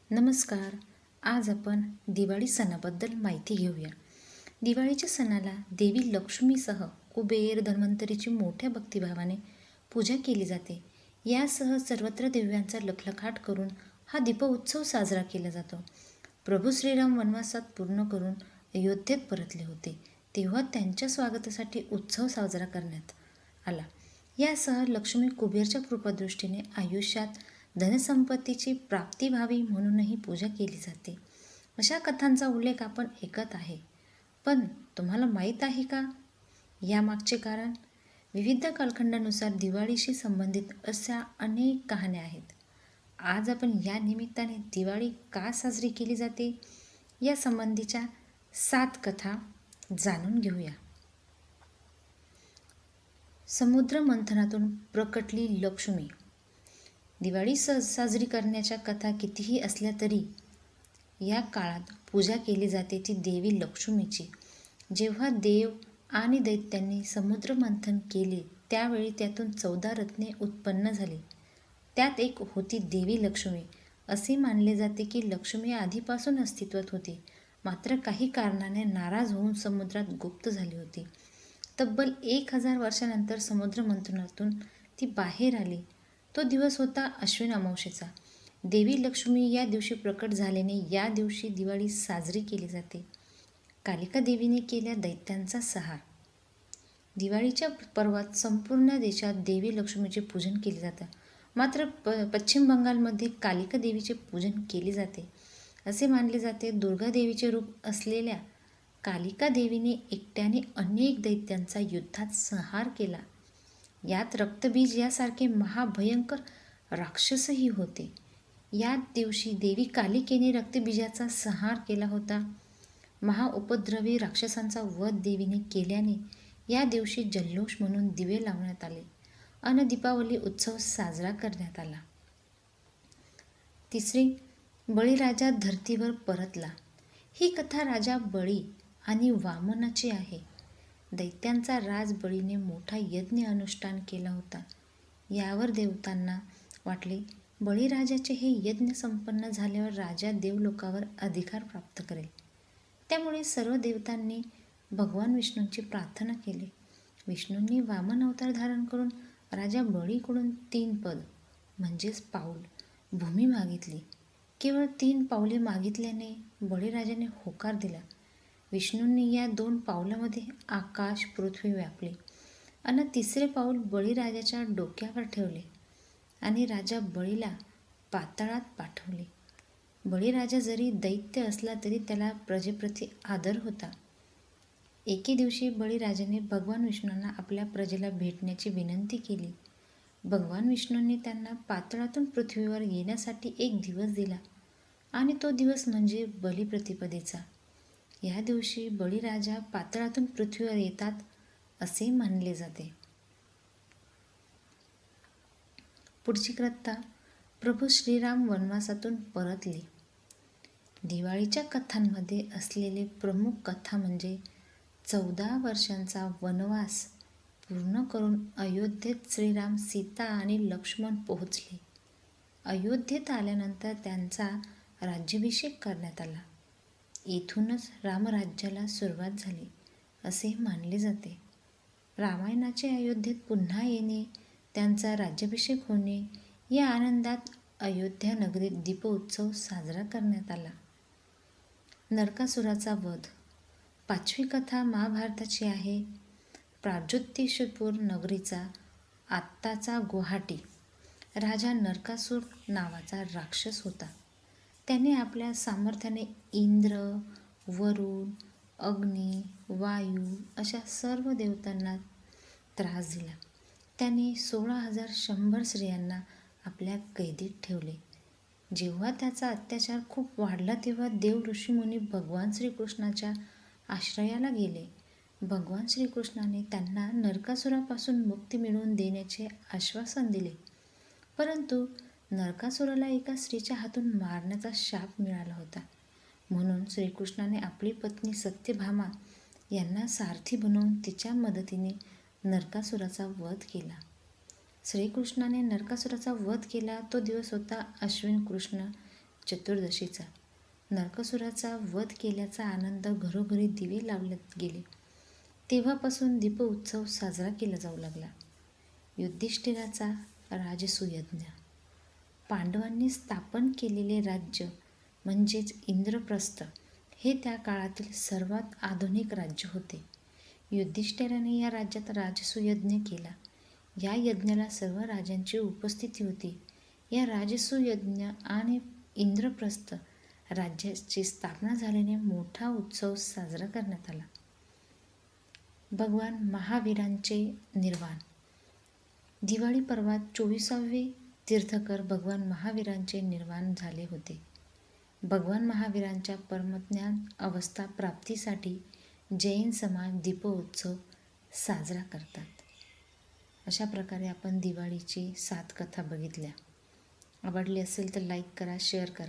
नमस्कार. आज आपण दिवाळी सणाबद्दल माहिती घेऊया. दिवाळीच्या सणाला देवी लक्ष्मीसह कुबेर, धन्वंतरीची मोठ्या भक्तिभावाने पूजा केली जाते. यासह सर्वत्र दिव्यांचा लखलखाट करून हा दीपोत्सव साजरा केला जातो. प्रभू श्रीराम वनवासात पूर्ण करून अयोध्येत परतले होते, तेव्हा त्यांच्या स्वागतासाठी उत्सव साजरा करण्यात आला. यासह लक्ष्मी कुबेरच्या कृपादृष्टीने आयुष्यात धनसंपत्तीची प्राप्ती व्हावी म्हणूनही पूजा केली जाते. अशा कथांचा उल्लेख आपण ऐकत आहे. पण तुम्हाला माहीत आहे का यामागचे कारण? विविध कालखंडानुसार दिवाळीशी संबंधित अशा अनेक कहाण्या आहेत. आज आपण या निमित्ताने दिवाळी का साजरी केली जाते या संबंधीच्या 7 कथा जाणून घेऊया. समुद्र मंथनातून प्रकटली लक्ष्मी. दिवाळी साजरी करण्याच्या कथा कितीही असल्या तरी या काळात पूजा केली जाते ती देवी लक्ष्मीची. जेव्हा देव आणि दैत्यांनी समुद्र मंथन केले त्यावेळी त्यातून 14 रत्ने उत्पन्न झाली. त्यात एक होती देवी लक्ष्मी. असे मानले जाते की लक्ष्मी आधीपासून अस्तित्वात होती, मात्र काही कारणाने नाराज होऊन समुद्रात गुप्त झाली होती. तब्बल 1000 वर्षानंतर समुद्र मंथनातून ती बाहेर आली. तो दिवस होता अश्विन अमावस्येचा. देवी लक्ष्मी या दिवशी प्रकट झाल्याने या दिवशी दिवाळी साजरी केली जाते. कालिका देवीने केल्या दैत्यांचा संहार. दिवाळीच्या पर्वात संपूर्ण देशात देवी लक्ष्मीचे पूजन केले जातं. मात्र पश्चिम बंगालमध्ये कालिका देवीचे पूजन केले जाते. असे मानले जाते दुर्गा देवीचे रूप असलेल्या कालिका देवीने एकट्याने अनेक दैत्यांचा युद्धात संहार केला. यात रक्तबीज यासारखे महाभयंकर राक्षसही होते. या दिवशी देवी कालिकेने रक्तबीजाचा संहार केला होता. महाउपद्रवी राक्षसांचा वध देवीने केल्याने या दिवशी जल्लोष म्हणून दिवे लावण्यात आले आणि दीपावली उत्सव साजरा करण्यात आला. तिसरी, बळीराजा धर्तीवर परतला. ही कथा राजा बळी आणि वामनाची आहे. दैत्यांचा राज बळीने मोठा यज्ञ अनुष्ठान केला होता. यावर देवतांना वाटले बळीराजाचे हे यज्ञ संपन्न झाल्यावर राजा देवलोकावर अधिकार प्राप्त करेल. त्यामुळे सर्व देवतांनी भगवान विष्णूंची प्रार्थना केली. विष्णूंनी वामन अवतार धारण करून राजा बळीकडून 3 पद म्हणजेच पाऊल भूमी मागितली. केवळ 3 पावले मागितल्याने बळीराजाने होकार दिला. विष्णूंनी या 2 पावलामध्ये आकाश पृथ्वी व्यापले आणि 3रे पाऊल बळीराजाच्या डोक्यावर ठेवले आणि राजा बळीला पाताळात पाठवले. बळीराजा जरी दैत्य असला तरी त्याला प्रजेप्रती आदर होता. एके दिवशी बळीराजाने भगवान विष्णूंना आपल्या प्रजेला भेटण्याची विनंती केली. भगवान विष्णूंनी त्यांना पाताळातून पृथ्वीवर येण्यासाठी 1 दिवस दिला आणि तो दिवस म्हणजे बलिप्रतिपदेचा. या दिवशी बळीराजा पाताळातून पृथ्वीवर येतात असे मानले जाते. पुढची कथा, प्रभू श्रीराम वनवासातून परतले. दिवाळीच्या कथांमध्ये असलेले प्रमुख कथा म्हणजे 14 वर्षांचा वनवास पूर्ण करून अयोध्येत श्रीराम, सीता आणि लक्ष्मण पोहोचले. अयोध्येत आल्यानंतर त्यांचा राज्याभिषेक करण्यात आला. इथूनच रामराज्याला सुरुवात झाली असे मानले जाते. रामायणाचे अयोध्येत पुन्हा येणे, त्यांचा राज्याभिषेक होणे या आनंदात अयोध्या नगरीत दीपोत्सव साजरा करण्यात आला. नरकासुराचा वध. 5वी कथा महाभारताची आहे. प्रागज्योतिषपूर नगरीचा आत्ताचा गुवाहाटी राजा नरकासूर नावाचा राक्षस होता. त्याने आपल्या सामर्थ्याने इंद्र, वरुण, अग्नी, वायू अशा सर्व देवतांना त्रास दिला. त्याने 16,100 स्त्रियांना आपल्या कैदेत ठेवले. जेव्हा त्याचा अत्याचार खूप वाढला तेव्हा देव, ऋषीमुनी भगवान श्रीकृष्णाच्या आश्रयाला गेले. भगवान श्रीकृष्णाने त्यांना नरकासुरापासून मुक्ती मिळवून देण्याचे आश्वासन दिले. परंतु नरकासुराला एका स्त्रीच्या हातून मारण्याचा शाप मिळाला होता. म्हणून श्रीकृष्णाने आपली पत्नी सत्यभामा यांना सारथी बनवून तिच्या मदतीने नरकासुराचा वध केला. श्रीकृष्णाने नरकासुराचा वध केला तो दिवस होता अश्विन कृष्ण चतुर्दशीचा नरकासुराचा वध केल्याचा आनंद घरोघरी दिवे लावण्यात गेले. तेव्हापासून दीपोत्सव साजरा केला जाऊ लागला. युधिष्ठिराचा राजसूयज्ञ. पांडवांनी स्थापन केलेले राज्य म्हणजेच इंद्रप्रस्थ हे त्या काळातील सर्वात आधुनिक राज्य होते. युधिष्ठिराने या राज्यात राजसूयज्ञ केला. या यज्ञाला सर्व राजांची उपस्थिती होती. या राजसूयज्ञ आणि इंद्रप्रस्थ राज्याची स्थापना झाल्याने मोठा उत्सव साजरा करण्यात आला. भगवान महावीरांचे निर्वाण. दिवाळी पर्वात 24वे तीर्थकर भगवान महावीरांचे निर्वाण झाले होते. भगवान महावीरांच्या परमज्ञान अवस्था प्राप्तीसाठी जैन समाज दीपोत्सव साजरा करतात. अशा प्रकारे आपण दिवाळीची 7 कथा बघितल्या. आवडली असेल तर लाईक करा, शेअर करा.